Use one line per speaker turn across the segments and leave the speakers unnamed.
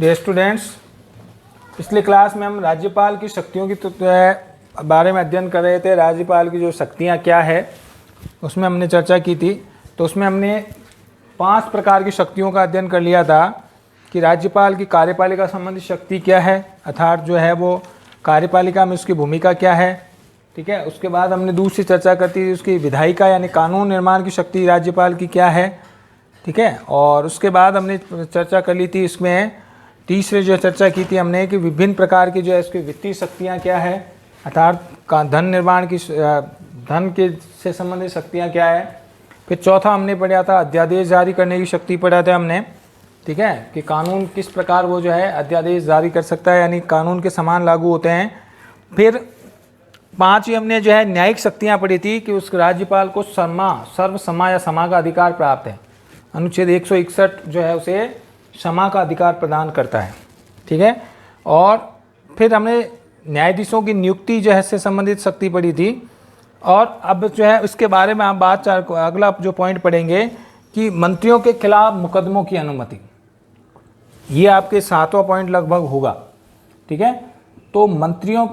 Dear students, पिछले class में हम राज्यपाल की शक्तियों की बारे में अध्ययन कर रहे थे। राज्यपाल की जो शक्तियाँ क्या है उसमें हमने चर्चा की थी। तो उसमें हमने 5 प्रकार की शक्तियों का अध्ययन कर लिया था कि राज्यपाल की कार्यपालिका संबंधी शक्ति क्या है, अर्थात जो है वो कार्यपालिका में उसकी भूमिका क्या है। ठीक है, उसके बाद हमने दूसरी चर्चा करती थी उसकी विधायिका यानी कानून निर्माण की शक्ति राज्यपाल की क्या है। ठीक है, और उसके बाद हमने चर्चा कर ली थी इसमें तीसरे जो चर्चा की थी हमने कि विभिन्न प्रकार की जो है इसकी वित्तीय शक्तियाँ क्या है, अर्थात धन निर्माण की धन के से संबंधित शक्तियाँ क्या है। फिर चौथा हमने पढ़ा था अध्यादेश जारी करने की शक्ति पढ़ा था हमने। ठीक है, कि कानून किस प्रकार वो जो है अध्यादेश जारी कर सकता है, यानी कानून के समान लागू होते हैं। फिर 5वीं हमने जो है न्यायिक शक्तियाँ पढ़ी थी कि उस राज्यपाल को सर्व समा या समा का अधिकार प्राप्त है। अनुच्छेद 161 जो है उसे क्षमा का अधिकार प्रदान करता है। ठीक है, और फिर हमने न्यायाधीशों की नियुक्ति जो है से संबंधित शक्ति पढ़ी थी। और अब जो है इसके बारे में हम अगला जो पॉइंट पढ़ेंगे कि मंत्रियों के खिलाफ मुकदमों की अनुमति। ये आपके 7वां पॉइंट लगभग होगा। ठीक है, तो मंत्रियों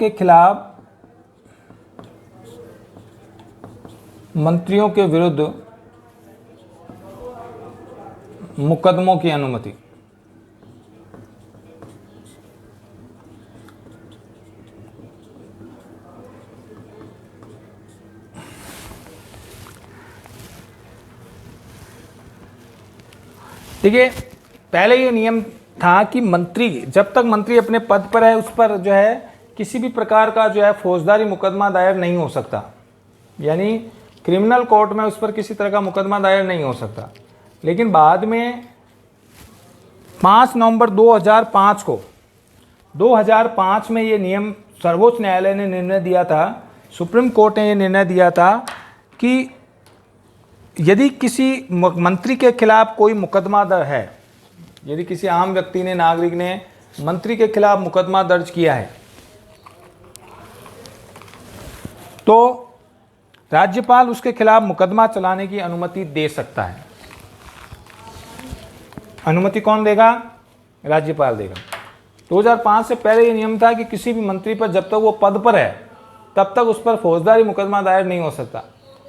के विरुद्ध मुकदमों की अनुमति। ठीक है, पहले ये नियम था कि मंत्री जब तक मंत्री अपने पद पर है उस पर जो है किसी भी प्रकार का जो है फौजदारी मुकदमा दायर नहीं हो सकता, यानी क्रिमिनल कोर्ट में उस पर किसी तरह का मुकदमा दायर नहीं हो सकता। लेकिन बाद में 5 नवंबर 2005 में ये नियम सर्वोच्च न्यायालय ने निर्णय दिया था, सुप्रीम कोर्ट ने ये निर्णय दिया था कि यदि किसी मंत्री के खिलाफ कोई मुकदमा दर्ज है, यदि किसी आम व्यक्ति ने, नागरिक ने मंत्री के खिलाफ मुकदमा दर्ज किया है, तो राज्यपाल उसके खिलाफ मुकदमा चलाने की अनुमति दे सकता है। अनुमति कौन देगा? राज्यपाल देगा। 2005 से पहले ये नियम था कि किसी भी मंत्री पर जब तक वो पद पर है तब तक उस पर फौजदारी मुकदमा दायर नहीं हो सकता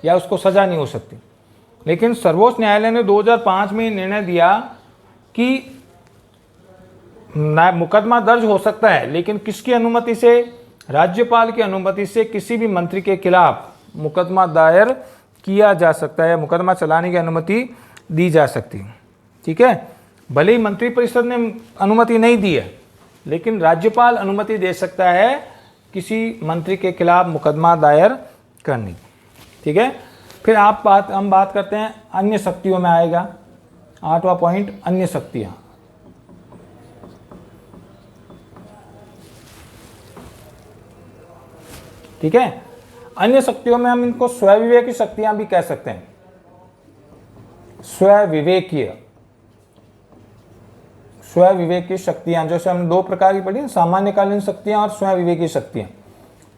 या उसको सजा नहीं हो सकती। लेकिन सर्वोच्च न्यायालय ने 2005 में निर्णय दिया कि मुकदमा दर्ज हो सकता है, लेकिन किसकी अनुमति से? राज्यपाल की अनुमति से किसी भी मंत्री के खिलाफ मुकदमा दायर किया जा सकता है, मुकदमा चलाने की अनुमति दी जा सकती है। ठीक है, भले ही मंत्रिपरिषद ने अनुमति नहीं दी है, लेकिन राज्यपाल अनुमति दे सकता है किसी मंत्री के खिलाफ मुकदमा दायर करने की। ठीक है, फिर हम बात करते हैं अन्य शक्तियों में आएगा 8वां पॉइंट, अन्य शक्तियां। ठीक है, अन्य शक्तियों में हम इनको स्वविवेकी शक्तियां भी कह सकते हैं। स्वविवेकी शक्तियां, जैसे हम 2 प्रकार की पढ़ी, सामान्यकालीन शक्तियां और स्वविवेकी शक्तियां।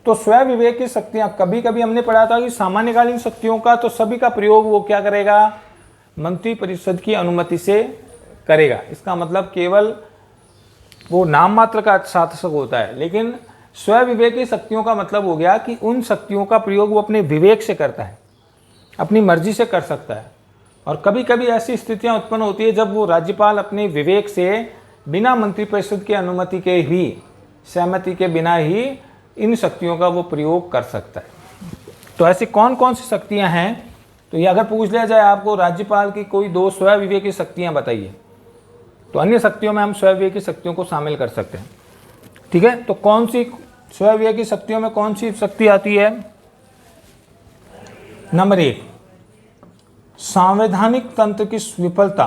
तो स्वविवेकी शक्तियां कभी कभी हमने पढ़ा था कि सामान्यकालीन शक्तियों का तो सभी का प्रयोग वो क्या करेगा? मंत्रिपरिषद की अनुमति से करेगा। इसका मतलब केवल वो नाम मात्र का शासक होता है। लेकिन स्वविवेकी शक्तियों का मतलब हो गया कि उन शक्तियों का प्रयोग वो अपने विवेक से करता है, अपनी मर्जी से कर सकता है। और कभी कभी ऐसी स्थितियां उत्पन्न होती है जब वो राज्यपाल अपने विवेक से बिना मंत्रिपरिषद की अनुमति के ही, सहमति के बिना ही इन शक्तियों का वो प्रयोग कर सकता है। तो ऐसी कौन कौन सी शक्तियां हैं? तो ये अगर पूछ लिया जाए आपको राज्यपाल की कोई 2 स्वविवेकी शक्तियां बताइए, तो अन्य शक्तियों में हम स्वविवेकी शक्तियों को शामिल कर सकते हैं। ठीक है, तो कौन सी स्वविवेकी शक्तियों में कौन सी शक्ति आती है? नंबर 1, संवैधानिक तंत्र की विफलता।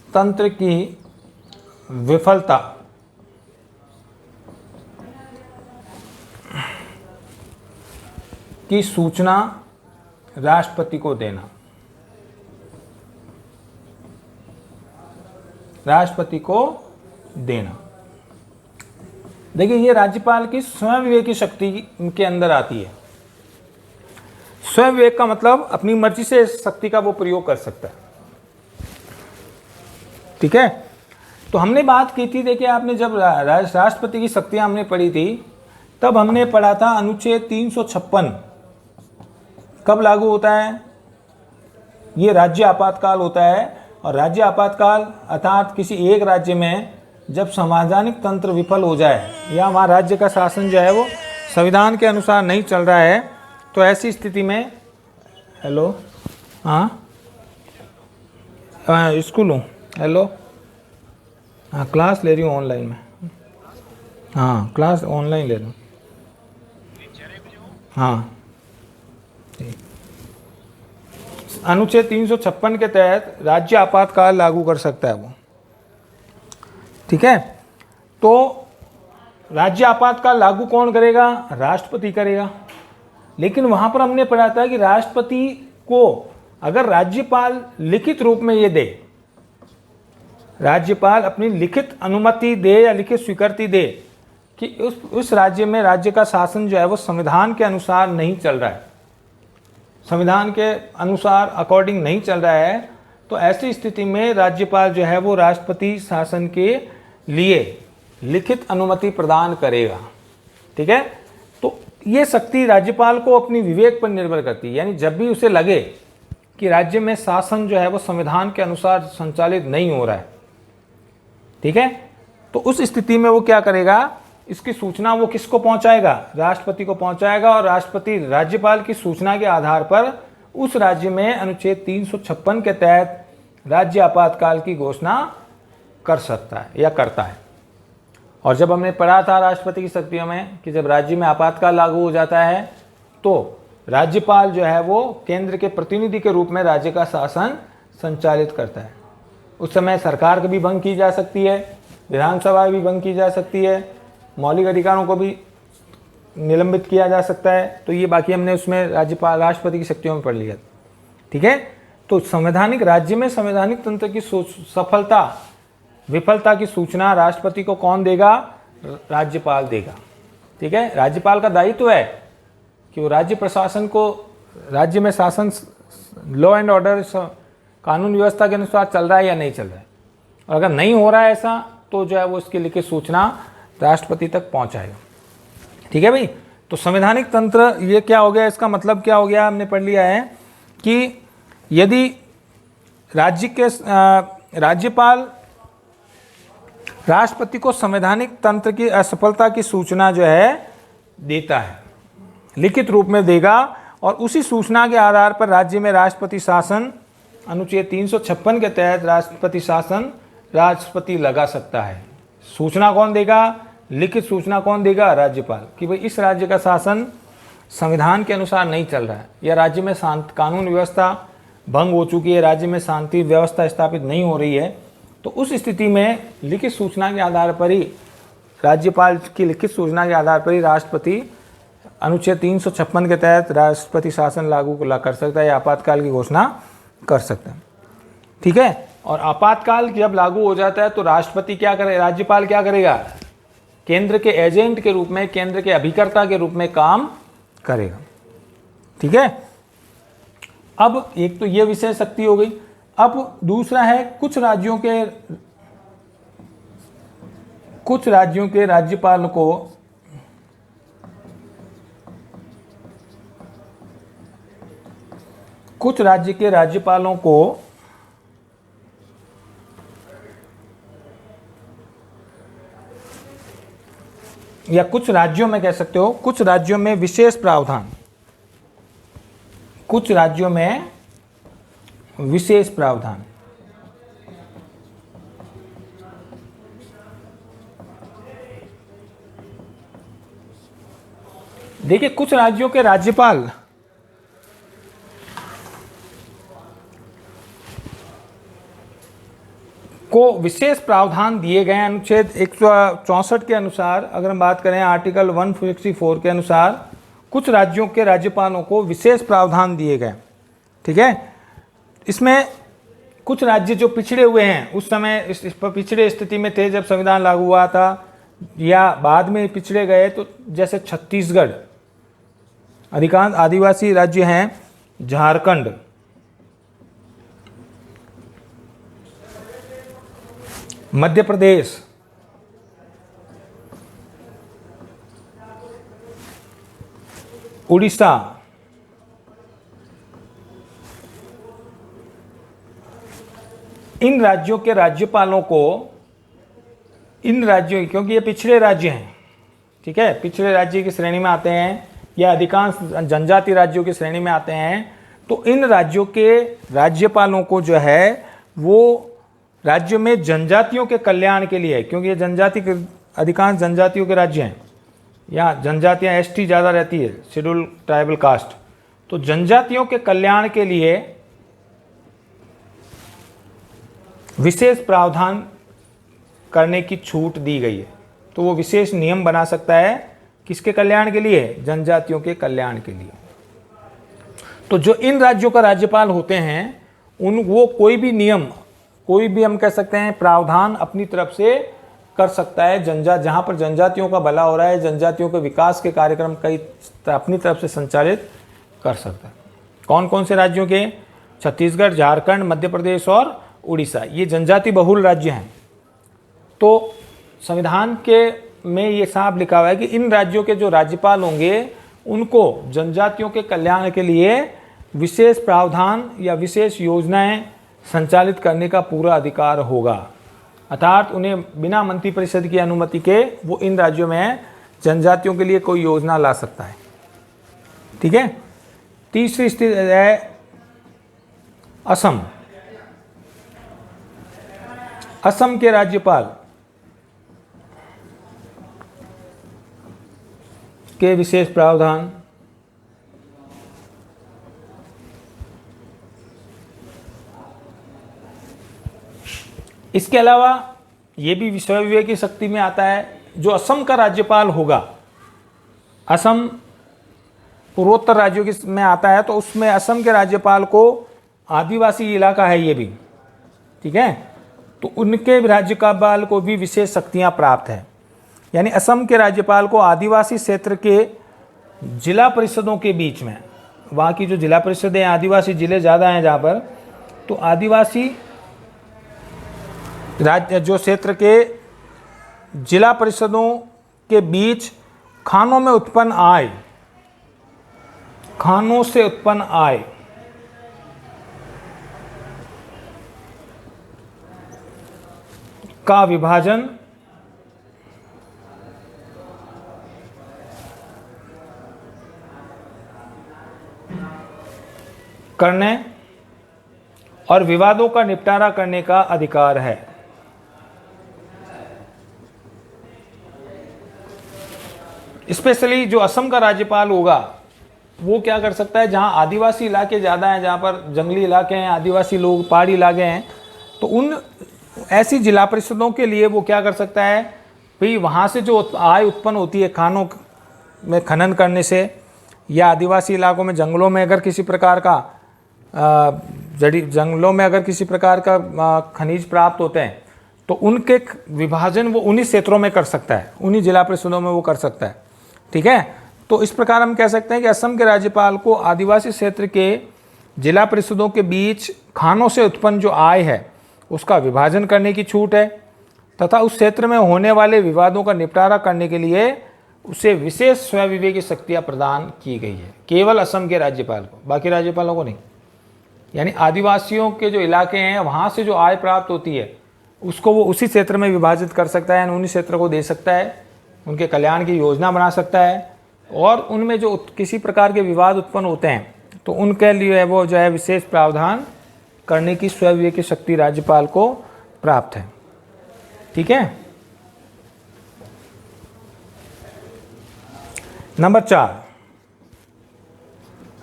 तंत्र की विफलता की सूचना राष्ट्रपति को देना। राष्ट्रपति को देना। देखिए, ये राज्यपाल की स्वविवेकी शक्ति के अंदर आती है। स्वविवेक का मतलब अपनी मर्जी से शक्ति का वो प्रयोग कर सकता है। ठीक है। तो हमने बात की थी, देखिए आपने जब राष्ट्रपति की शक्तियां हमने पढ़ी थी तब हमने पढ़ा था अनुच्छेद 356 कब लागू होता है, ये राज्य आपातकाल होता है। और राज्य आपातकाल अर्थात किसी एक राज्य में जब संवैधानिक तंत्र विफल हो जाए या वहाँ राज्य का शासन जो है वो संविधान के अनुसार नहीं चल रहा है, तो ऐसी स्थिति में हेलो हाँ स्कूल हूँ, हेलो हाँ क्लास ले रही हूँ ऑनलाइन में, हाँ क्लास ऑनलाइन ले रहा हूँ, हाँ। अनुच्छेद 356 के तहत राज्य आपातकाल लागू कर सकता है वो, ठीक है। तो राज्य आपातकाल लागू कौन करेगा, राष्ट्रपति करेगा। लेकिन वहाँ पर हमने पढ़ा था कि राष्ट्रपति को अगर राज्यपाल लिखित रूप में ये दे, राज्यपाल अपनी लिखित अनुमति दे या लिखित स्वीकृति दे कि उस राज्य में राज्य का शासन जो है वो संविधान के अनुसार नहीं चल रहा है, संविधान के अनुसार अकॉर्डिंग नहीं चल रहा है, तो ऐसी स्थिति में राज्यपाल जो है वो राष्ट्रपति शासन के लिए लिखित अनुमति प्रदान करेगा, ठीक है। तो ये शक्ति राज्यपाल को अपनी विवेक पर निर्भर करती है, यानी जब भी उसे लगे कि राज्य में शासन जो है वो संविधान के अनुसार संचालित नहीं हो रहा है, ठीक है, तो उस स्थिति में वो क्या करेगा, इसकी सूचना वो किसको पहुंचाएगा, राष्ट्रपति को पहुंचाएगा। और राष्ट्रपति राज्यपाल की सूचना के आधार पर उस राज्य में अनुच्छेद 356 के तहत राज्य आपातकाल की घोषणा कर सकता है या करता है। और जब हमने पढ़ा था राष्ट्रपति की शक्तियों में कि जब राज्य में आपातकाल लागू हो जाता है तो राज्यपाल जो है वो केंद्र के प्रतिनिधि के रूप में राज्य का शासन संचालित करता है। उस समय सरकार की भी भंग की जा सकती है, विधानसभा भी भंग की जा सकती है, मौलिक अधिकारों को भी निलंबित किया जा सकता है। तो ये बाकी हमने उसमें राज्यपाल राष्ट्रपति की शक्तियों में पढ़ लिया, ठीक है। तो संवैधानिक राज्य में संवैधानिक तंत्र की सफलता विफलता की सूचना राष्ट्रपति को कौन देगा, राज्यपाल देगा, ठीक है। राज्यपाल का दायित्व है कि वो राज्य प्रशासन को, राज्य में शासन लॉ एंड ऑर्डर कानून व्यवस्था के अनुसार चल रहा है या नहीं चल रहा है, और अगर नहीं हो रहा है ऐसा तो जो है वो इसकी लिखित सूचना राष्ट्रपति तक पहुंचाएगा, ठीक है भाई। तो संवैधानिक तंत्र ये क्या हो गया, इसका मतलब क्या हो गया, हमने पढ़ लिया है कि यदि राज्य के राज्यपाल राष्ट्रपति को संवैधानिक तंत्र की असफलता की सूचना जो है देता है, लिखित रूप में देगा, और उसी सूचना के आधार पर राज्य में राष्ट्रपति शासन अनुच्छेद 356 के तहत राष्ट्रपति शासन राष्ट्रपति लगा सकता है। सूचना कौन देगा, लिखित सूचना कौन देगा, राज्यपाल, कि भाई इस राज्य का शासन संविधान के अनुसार नहीं चल रहा है या राज्य में कानून व्यवस्था भंग हो चुकी है, राज्य में शांति व्यवस्था स्थापित नहीं हो रही है। तो उस स्थिति में लिखित सूचना के आधार पर ही, राज्यपाल की लिखित सूचना के आधार पर ही राष्ट्रपति अनुच्छेद 356 के तहत राष्ट्रपति शासन लागू कर सकता है या आपातकाल की घोषणा कर सकता है, ठीक है। और आपातकाल जब लागू हो जाता है तो राष्ट्रपति क्या करे, राज्यपाल क्या करेगा, केंद्र के एजेंट के रूप में, केंद्र के अभिकर्ता के रूप में काम करेगा, ठीक है। अब एक तो ये विषय शक्ति हो गई। अब दूसरा है कुछ राज्यों के राज्यपाल को कुछ राज्य के राज्यपालों को या कुछ राज्यों में कह सकते हो, कुछ राज्यों में विशेष प्रावधान, कुछ राज्यों में विशेष प्रावधान, देखिए कुछ राज्यों के राज्यपाल को विशेष प्रावधान दिए गए हैं अनुच्छेद 164 के अनुसार। अगर हम बात करें आर्टिकल 164 के अनुसार कुछ राज्यों के राज्यपालों को विशेष प्रावधान दिए गए, ठीक है। इसमें कुछ राज्य जो पिछड़े हुए हैं, उस समय इस पिछड़े स्थिति में थे जब संविधान लागू हुआ था, या बाद में पिछड़े गए, तो जैसे छत्तीसगढ़, अधिकांश आदिवासी राज्य हैं, झारखंड, मध्य प्रदेश, उड़ीसा, इन राज्यों के राज्यपालों को, इन राज्यों, क्योंकि ये पिछड़े राज्य हैं, ठीक है, पिछड़े राज्य की श्रेणी में आते हैं या अधिकांश जनजाति राज्यों की श्रेणी में आते हैं, तो इन राज्यों के राज्यपालों को जो है वो राज्य में जनजातियों के कल्याण के लिए, क्योंकि ये जनजाति के, अधिकांश जनजातियों के राज्य हैं, यहाँ जनजातियाँ एसटी ज़्यादा रहती है, शेड्यूल ट्राइबल कास्ट, तो जनजातियों के कल्याण के लिए विशेष प्रावधान करने की छूट दी गई है। तो वो विशेष नियम बना सकता है, किसके कल्याण के लिए? जनजातियों के कल्याण के लिए। तो जो इन राज्यों का राज्यपाल होते हैं, वो कोई भी नियम, कोई भी हम कह सकते हैं प्रावधान अपनी तरफ से कर सकता है, जहाँ पर जनजातियों का भला हो रहा है, जनजातियों के विकास के कार्यक्रम कई अपनी तरफ से संचालित कर सकता है। कौन कौन से राज्यों के? छत्तीसगढ़, झारखंड, मध्य प्रदेश और उड़ीसा, ये जनजाति बहुल राज्य हैं। तो संविधान के में ये साफ लिखा हुआ है कि इन राज्यों के जो राज्यपाल होंगे उनको जनजातियों के कल्याण के लिए विशेष प्रावधान या विशेष योजनाएं संचालित करने का पूरा अधिकार होगा, अर्थात उन्हें बिना मंत्रिपरिषद की अनुमति के वो इन राज्यों में जनजातियों के लिए कोई योजना ला सकता है। ठीक है। तीसरी स्थिति है असम। असम के राज्यपाल के विशेष प्रावधान, इसके अलावा ये भी विषय विवेक की शक्ति में आता है, जो असम का राज्यपाल होगा, असम पूर्वोत्तर राज्यों की में आता है, तो उसमें असम के राज्यपाल को आदिवासी इलाका है ये भी, ठीक है, तो उनके राज्यपाल को भी विशेष शक्तियां प्राप्त है। यानी असम के राज्यपाल को आदिवासी क्षेत्र के जिला परिषदों के बीच में, वहाँ की जो जिला परिषदें हैं, आदिवासी जिले ज़्यादा हैं जहाँ पर, तो आदिवासी राज्य जो क्षेत्र के जिला परिषदों के बीच खानों में उत्पन्न आय, खानों से उत्पन्न आय का विभाजन करने और विवादों का निपटारा करने का अधिकार है। स्पेशली जो असम का राज्यपाल होगा वो क्या कर सकता है, जहां आदिवासी इलाके ज़्यादा हैं, जहां पर जंगली इलाके हैं, आदिवासी लोग, पहाड़ी इलाके हैं, तो उन ऐसी जिला परिषदों के लिए वो क्या कर सकता है भाई, वहाँ से जो आय उत्पन्न होती है खानों में खनन करने से, या आदिवासी इलाकों में जंगलों में अगर किसी प्रकार का जंगलों में अगर किसी प्रकार का खनिज प्राप्त होते हैं, तो उनके विभाजन वो उन्हीं क्षेत्रों में कर सकता है, उन्हीं जिला परिषदों में वो कर सकता है। ठीक है। तो इस प्रकार हम कह सकते हैं कि असम के राज्यपाल को आदिवासी क्षेत्र के जिला परिषदों के बीच खानों से उत्पन्न जो आय है उसका विभाजन करने की छूट है, तथा उस क्षेत्र में होने वाले विवादों का निपटारा करने के लिए उसे विशेष स्वविवेकी शक्तियाँ प्रदान की गई है, केवल असम के राज्यपाल को, बाकी राज्यपालों को नहीं। यानी आदिवासियों के जो इलाके हैं वहाँ से जो आय प्राप्त होती है उसको वो उसी क्षेत्र में विभाजित कर सकता है, उन्हीं क्षेत्र को दे सकता है, उनके कल्याण की योजना बना सकता है, और उनमें जो किसी प्रकार के विवाद उत्पन्न होते हैं तो उनके लिए वो जो है विशेष प्रावधान करने की स्वविवेकी शक्ति राज्यपाल को प्राप्त है। ठीक है। नंबर 4,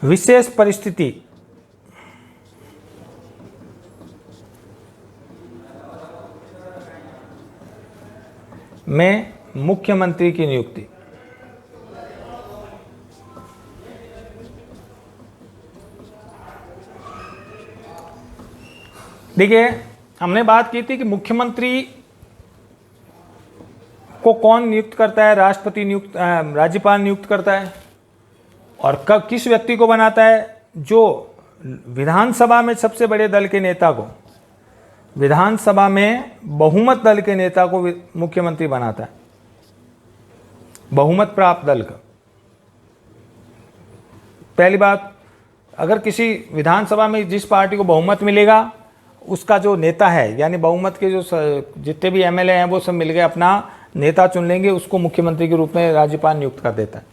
विशेष परिस्थिति में मुख्यमंत्री की नियुक्ति। देखिए, हमने बात की थी कि मुख्यमंत्री को कौन नियुक्त करता है, राष्ट्रपति नियुक्त, राज्यपाल नियुक्त करता है, और कब किस व्यक्ति को बनाता है, जो विधानसभा में सबसे बड़े दल के नेता को, विधानसभा में बहुमत दल के नेता को मुख्यमंत्री बनाता है, बहुमत प्राप्त दल का। पहली बात, अगर किसी विधानसभा में जिस पार्टी को बहुमत मिलेगा उसका जो नेता है, यानी बहुमत के जो जितने भी एमएलए हैं वो सब मिलकर अपना नेता चुन लेंगे, उसको मुख्यमंत्री के रूप में राज्यपाल नियुक्त कर देता है।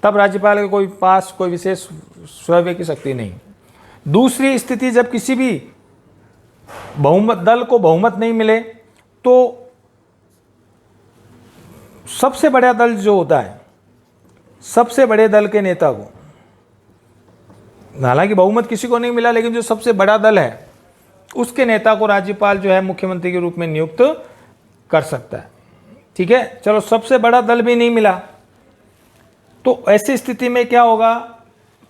तब राज्यपाल के कोई पास कोई विशेष स्वयं की शक्ति नहीं। दूसरी स्थिति, जब किसी भी बहुमत दल को बहुमत नहीं मिले तो सबसे बड़ा दल जो होता है, सबसे बड़े दल के नेता को, हालांकि बहुमत किसी को नहीं मिला लेकिन जो सबसे बड़ा दल है उसके नेता को राज्यपाल जो है मुख्यमंत्री के रूप में नियुक्त कर सकता है। ठीक है, चलो सबसे बड़ा दल भी नहीं मिला तो ऐसी स्थिति में क्या होगा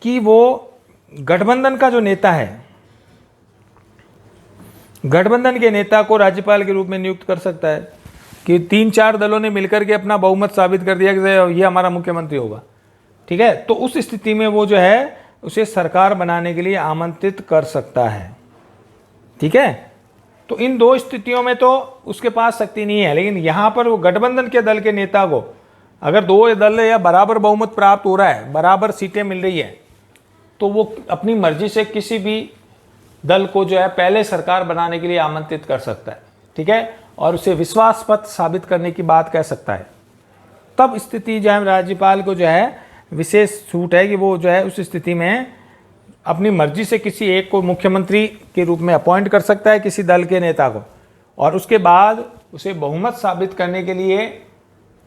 कि वो गठबंधन का जो नेता है, गठबंधन के नेता को राज्यपाल के रूप में नियुक्त कर सकता है कि 3-4 दलों ने मिलकर के अपना बहुमत साबित कर दिया कि ये हमारा मुख्यमंत्री होगा। ठीक है, तो उस स्थिति में वो जो है उसे सरकार बनाने के लिए आमंत्रित कर सकता है। ठीक है, तो इन दो स्थितियों में तो उसके पास शक्ति नहीं है, लेकिन यहाँ पर वो गठबंधन के दल के नेता को, अगर दो दल या बराबर बहुमत प्राप्त हो रहा है, बराबर सीटें मिल रही है, तो वो अपनी मर्जी से किसी भी दल को जो है पहले सरकार बनाने के लिए आमंत्रित कर सकता है। ठीक है, और उसे विश्वास पत्र साबित करने की बात कह सकता है। तब स्थिति जो है राज्यपाल को जो है विशेष छूट है कि वो जो है उस स्थिति में अपनी मर्जी से किसी एक को मुख्यमंत्री के रूप में अपॉइंट कर सकता है, किसी दल के नेता को, और उसके बाद उसे बहुमत साबित करने के लिए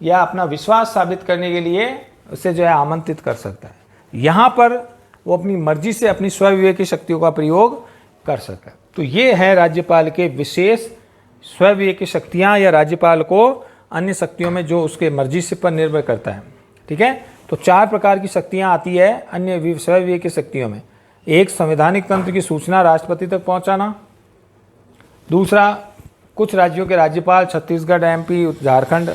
या अपना विश्वास साबित करने के लिए उसे जो है आमंत्रित कर सकता है। यहाँ पर वो अपनी मर्जी से अपनी स्वविवेकी शक्तियों का प्रयोग कर सकता है। तो ये है राज्यपाल के विशेष स्वविवेकी शक्तियाँ, या राज्यपाल को अन्य शक्तियों में जो उसके मर्जी से पर निर्भर करता है। ठीक है, तो 4 प्रकार की शक्तियाँ आती है अन्य स्वविवेकी शक्तियों में। एक, संवैधानिक तंत्र की सूचना राष्ट्रपति तक पहुँचाना। दूसरा, कुछ राज्यों के राज्यपाल, छत्तीसगढ़, एमपी, झारखंड,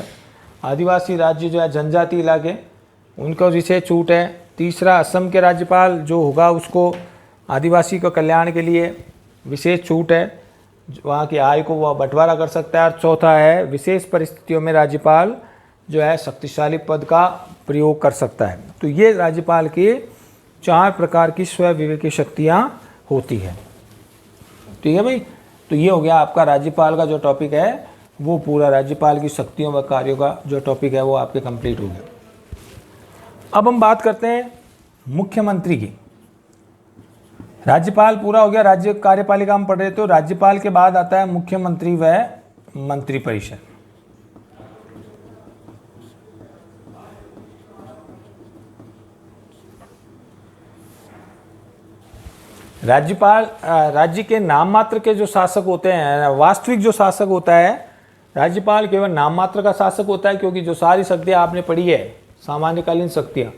आदिवासी राज्य जो है जनजाति इलाके, उनको विशेष छूट है। तीसरा, असम के राज्यपाल जो होगा उसको आदिवासी को कल्याण के लिए विशेष छूट है, वहाँ की आय को वह बंटवारा कर सकता है। और चौथा है, विशेष परिस्थितियों में राज्यपाल जो है शक्तिशाली पद का प्रयोग कर सकता है। तो ये राज्यपाल के 4 प्रकार की स्वविवेकी शक्तियाँ होती है। ठीक है भाई, तो ये हो गया आपका राज्यपाल का जो टॉपिक है, वो पूरा राज्यपाल की शक्तियों व कार्यों का जो टॉपिक है वो आपके कंप्लीट हो गया। अब हम बात करते हैं मुख्यमंत्री की। राज्यपाल पूरा हो गया, राज्य कार्यपालिका हम पढ़ रहे थे। तो राज्यपाल के बाद आता है मुख्यमंत्री व मंत्रिपरिषद। राज्यपाल राज्य के नाम मात्र के जो शासक होते हैं, वास्तविक जो शासक होता है, राज्यपाल केवल नाम मात्र का शासक होता है, क्योंकि जो सारी शक्तियाँ आपने पढ़ी है, सामान्यकालीन शक्तियाँ,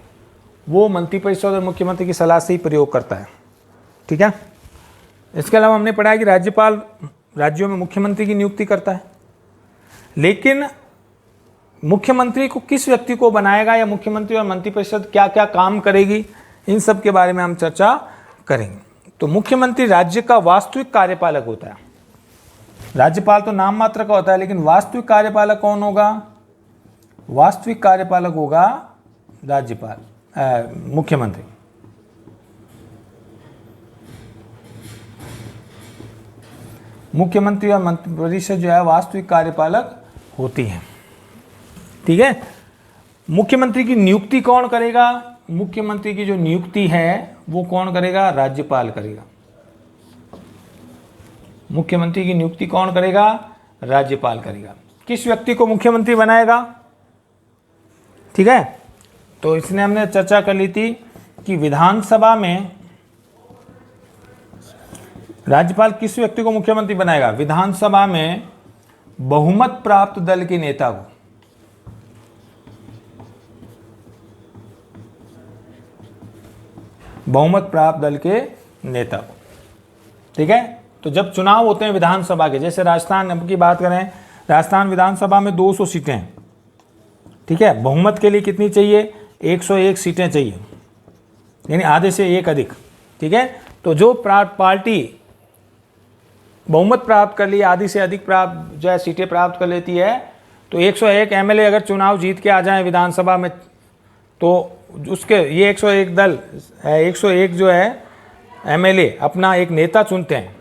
वो मंत्रिपरिषद और मुख्यमंत्री की सलाह से ही प्रयोग करता है। ठीक है, इसके अलावा हमने पढ़ा है कि राज्यपाल राज्यों में मुख्यमंत्री की नियुक्ति करता है, लेकिन मुख्यमंत्री को किस व्यक्ति को बनाएगा या मुख्यमंत्री और मंत्रिपरिषद क्या क्या काम करेगी, इन सब के बारे में हम चर्चा करेंगे। तो मुख्यमंत्री राज्य का वास्तविक कार्यपालक होता है। राज्यपाल तो नाम मात्र का होता है, लेकिन वास्तविक कार्यपालक कौन होगा? वास्तविक कार्यपालक होगा राज्यपाल मुख्यमंत्री। मुख्यमंत्री और मंत्रिपरिषद जो है वास्तविक कार्यपालक होती है। ठीक है, मुख्यमंत्री की नियुक्ति कौन करेगा? मुख्यमंत्री की जो नियुक्ति है वो कौन करेगा? राज्यपाल करेगा। मुख्यमंत्री की नियुक्ति कौन करेगा? राज्यपाल करेगा। किस व्यक्ति को मुख्यमंत्री बनाएगा? ठीक है, तो इसने हमने चर्चा कर ली थी कि विधानसभा में राज्यपाल किस व्यक्ति को मुख्यमंत्री बनाएगा? विधानसभा में बहुमत प्राप्त दल के नेता को। बहुमत प्राप्त दल के नेता को। ठीक है, तो जब चुनाव होते हैं विधानसभा के, जैसे राजस्थान की बात करें, राजस्थान विधानसभा में 200 सीटें हैं। ठीक है, बहुमत के लिए कितनी चाहिए? 101 सीटें चाहिए, यानी आधे से एक अधिक। ठीक है, तो जो पार्टी बहुमत प्राप्त कर ली, आधी से अधिक प्राप्त जो है सीटें प्राप्त कर लेती है, तो 101 एमएलए अगर चुनाव जीत के आ जाएं विधानसभा में, तो उसके ये 101 दल 101 जो है एमएलए अपना एक नेता चुनते हैं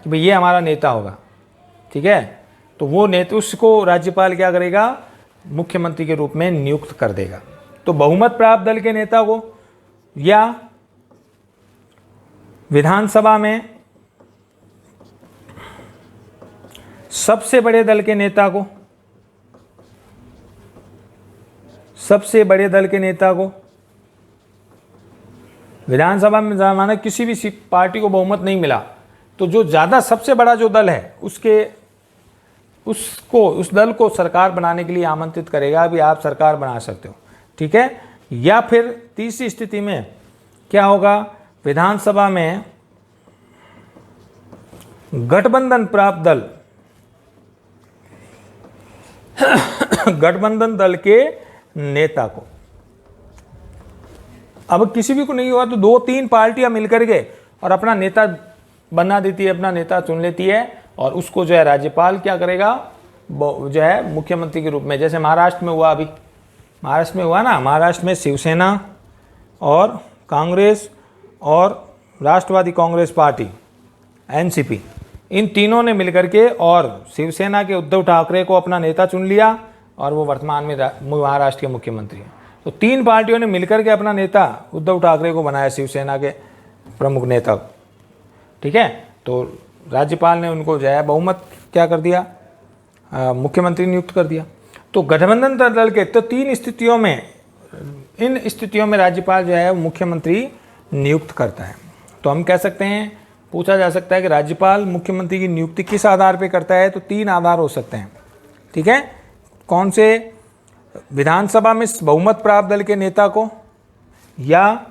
कि भाई ये हमारा नेता होगा, ठीक है। तो वो नेता उसको राज्यपाल क्या करेगा, मुख्यमंत्री के रूप में नियुक्त कर देगा। तो बहुमत प्राप्त दल के नेता को या विधानसभा में सबसे बड़े दल के नेता को, सबसे बड़े दल के नेता को विधानसभा में माना किसी भी पार्टी को बहुमत नहीं मिला, तो जो ज़्यादा सबसे बड़ा जो दल है उस दल को सरकार बनाने के लिए आमंत्रित करेगा, भी आप सरकार बना सकते हो, ठीक है। या फिर तीसरी स्थिति में क्या होगा, विधानसभा में गठबंधन प्राप्त दल गठबंधन दल के नेता को, अब किसी भी को नहीं हुआ तो 2-3 पार्टियां मिलकर के और अपना नेता बना देती है, अपना नेता चुन लेती है, और उसको जो है राज्यपाल क्या करेगा, जो है मुख्यमंत्री के रूप में, जैसे महाराष्ट्र में हुआ, अभी महाराष्ट्र में हुआ ना, महाराष्ट्र में शिवसेना और कांग्रेस और राष्ट्रवादी कांग्रेस पार्टी एनसीपी, इन तीनों ने मिलकर के और शिवसेना के उद्धव ठाकरे को अपना नेता चुन लिया, और वो वर्तमान में महाराष्ट्र के मुख्यमंत्री हैं। तो 3 पार्टियों ने मिलकर के अपना नेता उद्धव ठाकरे को बनाया, शिवसेना के प्रमुख नेता, ठीक है। तो राज्यपाल ने उनको जो है बहुमत क्या कर दिया, मुख्यमंत्री नियुक्त कर दिया। तो गठबंधन दल के तो 3 स्थितियों में, इन स्थितियों में राज्यपाल जो है मुख्यमंत्री नियुक्त करता है। तो हम कह सकते हैं, पूछा जा सकता है कि राज्यपाल मुख्यमंत्री की नियुक्ति किस आधार पर करता है, तो 3 आधार हो सकते हैं, ठीक है। कौन से, विधानसभा में बहुमत प्राप्त दल के नेता को, या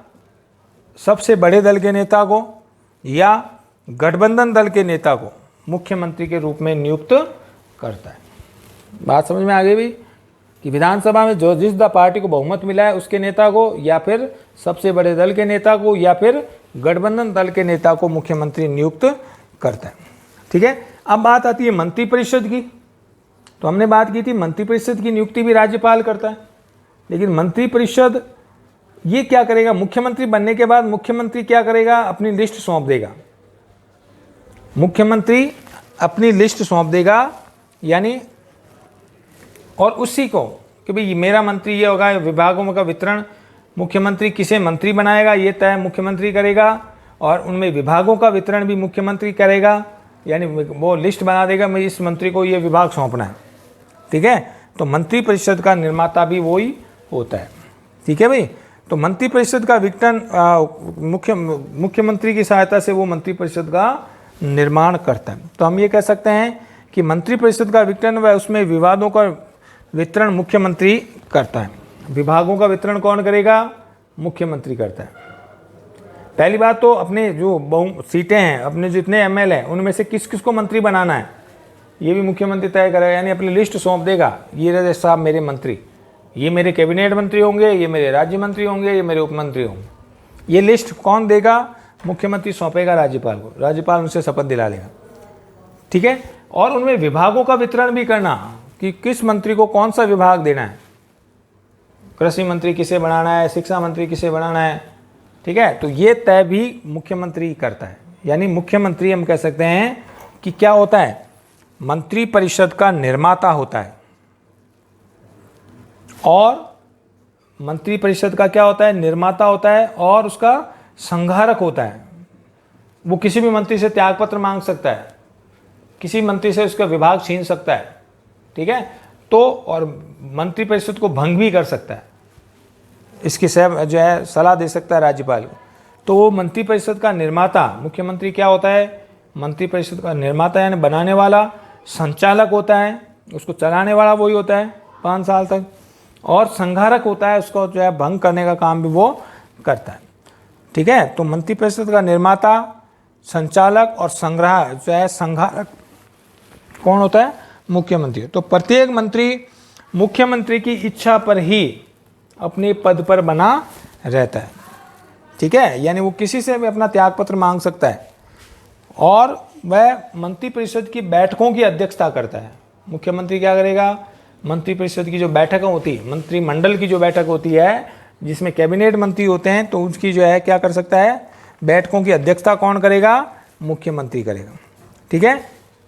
सबसे बड़े दल के नेता को, या गठबंधन दल के नेता को मुख्यमंत्री के रूप में नियुक्त करता है। बात समझ में आ गई भी, कि विधानसभा में जो जिस पार्टी को बहुमत मिला है उसके नेता को, या फिर सबसे बड़े दल के नेता को, या फिर गठबंधन दल के नेता को मुख्यमंत्री नियुक्त करता है, ठीक है। अब बात आती है मंत्रिपरिषद की। तो हमने बात की थी मंत्रिपरिषद की नियुक्ति भी राज्यपाल करता है, लेकिन मंत्रिपरिषद ये क्या करेगा, मुख्यमंत्री बनने के बाद मुख्यमंत्री क्या करेगा, अपनी लिस्ट सौंप देगा, मुख्यमंत्री अपनी लिस्ट सौंप देगा, यानी और उसी को कि भाई मेरा मंत्री ये होगा, विभागों का वितरण मुख्यमंत्री किसे मंत्री बनाएगा ये तय मुख्यमंत्री करेगा, और उनमें विभागों का वितरण भी मुख्यमंत्री करेगा, यानी वो लिस्ट बना देगा, मैं इस मंत्री को ये विभाग सौंपना है, ठीक है। तो मंत्रिपरिषद का निर्माता भी वही होता है, ठीक है भाई। तो मंत्रिपरिषद का विघटन मुख्यमंत्री की सहायता से वो मंत्रिपरिषद का निर्माण करता है। तो हम ये कह सकते हैं कि मंत्रिपरिषद का विघटन व उसमें विवादों का वितरण मुख्यमंत्री करता है। विभागों का वितरण कौन करेगा, मुख्यमंत्री करता है। पहली बात तो अपने जो सीटें हैं, अपने जितने एमएलए हैं, उनमें से किस किस को मंत्री बनाना है ये भी मुख्यमंत्री तय करेगा, यानी अपनी लिस्ट सौंप देगा, ये रहे साहब मेरे मंत्री, ये मेरे कैबिनेट मंत्री होंगे, ये मेरे राज्य मंत्री होंगे, ये मेरे उपमंत्री होंगे। ये लिस्ट कौन देगा, मुख्यमंत्री सौंपेगा राज्यपाल को, राज्यपाल उनसे शपथ दिला लेगा, ठीक है। और उनमें विभागों का वितरण भी करना कि किस मंत्री को कौन सा विभाग देना है, कृषि मंत्री किसे बनाना है, शिक्षा मंत्री किसे बनाना है, ठीक है। तो ये तय भी मुख्यमंत्री करता है, यानी मुख्यमंत्री हम कह सकते हैं कि क्या होता है, मंत्रिपरिषद का निर्माता होता है, और मंत्रिपरिषद का क्या होता है, निर्माता होता है, और उसका संघारक होता है। वो किसी भी मंत्री से त्यागपत्र मांग सकता है, किसी मंत्री से उसका विभाग छीन सकता है, ठीक है। तो और मंत्रिपरिषद को भंग भी कर सकता है, इसकी जो है सलाह दे सकता है राज्यपाल को। तो वो मंत्रिपरिषद का निर्माता मुख्यमंत्री क्या होता है, मंत्रिपरिषद का निर्माता यानी बनाने वाला, संचालक होता है, उसको चलाने वाला वही होता है 5 साल तक, और संघारक होता है, उसको जो है भंग करने का काम भी वो करता है, ठीक है। तो मंत्रिपरिषद का निर्माता, संचालक और संग्रह जो है संघारक कौन होता है, मुख्यमंत्री। तो प्रत्येक मंत्री मुख्यमंत्री की इच्छा पर ही अपने पद पर बना रहता है, ठीक है, यानी वो किसी से भी अपना त्यागपत्र मांग सकता है। और वह मंत्रिपरिषद की बैठकों की अध्यक्षता करता है। मुख्यमंत्री क्या करेगा, मंत्रिपरिषद की जो बैठकें होती है, मंत्रिमंडल की जो बैठक होती है जिसमें कैबिनेट मंत्री होते हैं, तो उसकी जो है क्या कर सकता है, बैठकों की अध्यक्षता कौन करेगा, मुख्यमंत्री करेगा। ठीक है,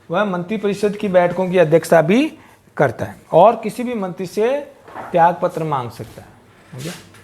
वह मंत्रिपरिषद की बैठकों की अध्यक्षता भी करता है और किसी भी मंत्री से त्यागपत्र मांग सकता है। ठीक है।